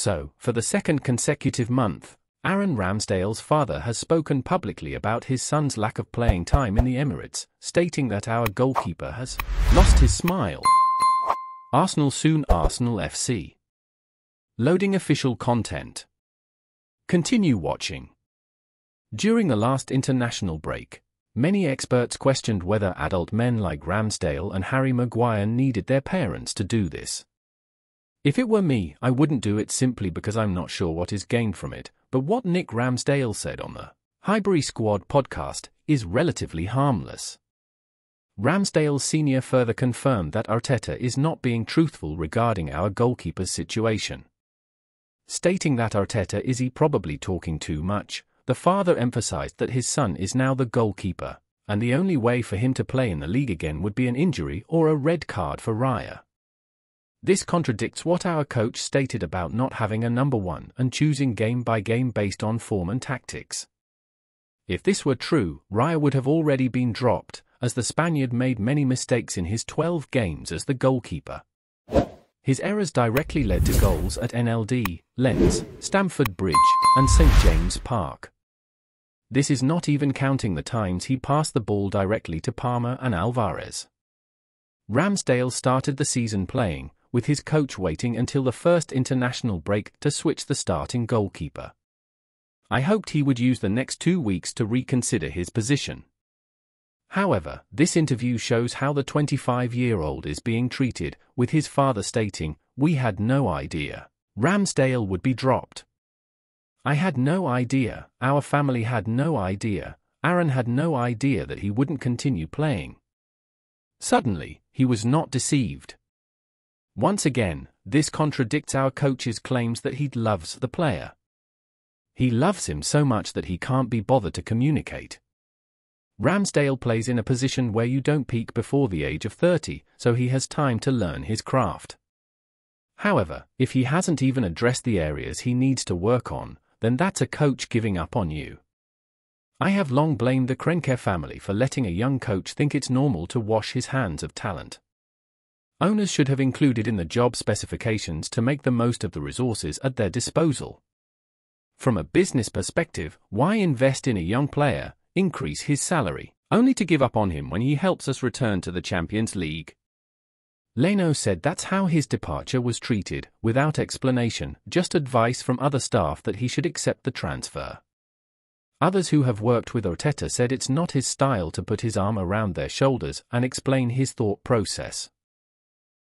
So, for the second consecutive month, Aaron Ramsdale's father has spoken publicly about his son's lack of playing time in the Emirates, stating that our goalkeeper has lost his smile. Arsenal soon. Arsenal FC. Loading official content. Continue watching. During the last international break, many experts questioned whether adult men like Ramsdale and Harry Maguire needed their parents to do this. If it were me, I wouldn't do it simply because I'm not sure what is gained from it, but what Nick Ramsdale said on the Highbury Squad podcast is relatively harmless. Ramsdale Sr. further confirmed that Arteta is not being truthful regarding our goalkeeper's situation. Stating that Arteta is probably talking too much, the father emphasized that his son is now the goalkeeper, and the only way for him to play in the league again would be an injury or a red card for Raya. This contradicts what our coach stated about not having a number one and choosing game by game based on form and tactics. If this were true, Raya would have already been dropped, as the Spaniard made many mistakes in his 12 games as the goalkeeper. His errors directly led to goals at NLD, Lens, Stamford Bridge, and St James Park. This is not even counting the times he passed the ball directly to Palmer and Alvarez. Ramsdale started the season playing, with his coach waiting until the first international break to switch the starting goalkeeper. I hoped he would use the next 2 weeks to reconsider his position. However, this interview shows how the 25-year-old is being treated, with his father stating, "We had no idea Ramsdale would be dropped. I had no idea, our family had no idea, Aaron had no idea that he wouldn't continue playing." Suddenly, he was not deceived. Once again, this contradicts our coach's claims that he loves the player. He loves him so much that he can't be bothered to communicate. Ramsdale plays in a position where you don't peak before the age of 30, so he has time to learn his craft. However, if he hasn't even addressed the areas he needs to work on, then that's a coach giving up on you. I have long blamed the Kroenke family for letting a young coach think it's normal to wash his hands of talent. Owners should have included in the job specifications to make the most of the resources at their disposal. From a business perspective, why invest in a young player, increase his salary, only to give up on him when he helps us return to the Champions League? Leno said that's how his departure was treated, without explanation, just advice from other staff that he should accept the transfer. Others who have worked with Arteta said it's not his style to put his arm around their shoulders and explain his thought process.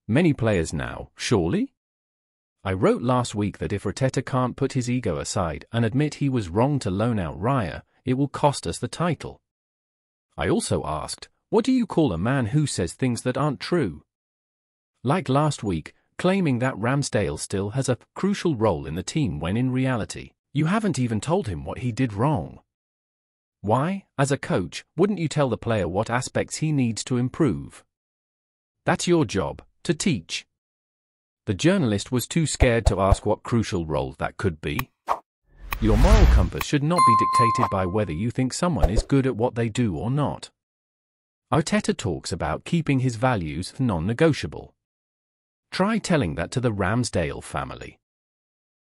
Many players now, surely? I wrote last week that if Arteta can't put his ego aside and admit he was wrong to loan out Raya, it will cost us the title. I also asked, what do you call a man who says things that aren't true? Like last week, claiming that Ramsdale still has a crucial role in the team when in reality, you haven't even told him what he did wrong. Why, as a coach, wouldn't you tell the player what aspects he needs to improve? That's your job, to teach. The journalist was too scared to ask what crucial role that could be. Your moral compass should not be dictated by whether you think someone is good at what they do or not. Arteta talks about keeping his values non-negotiable. Try telling that to the Ramsdale family.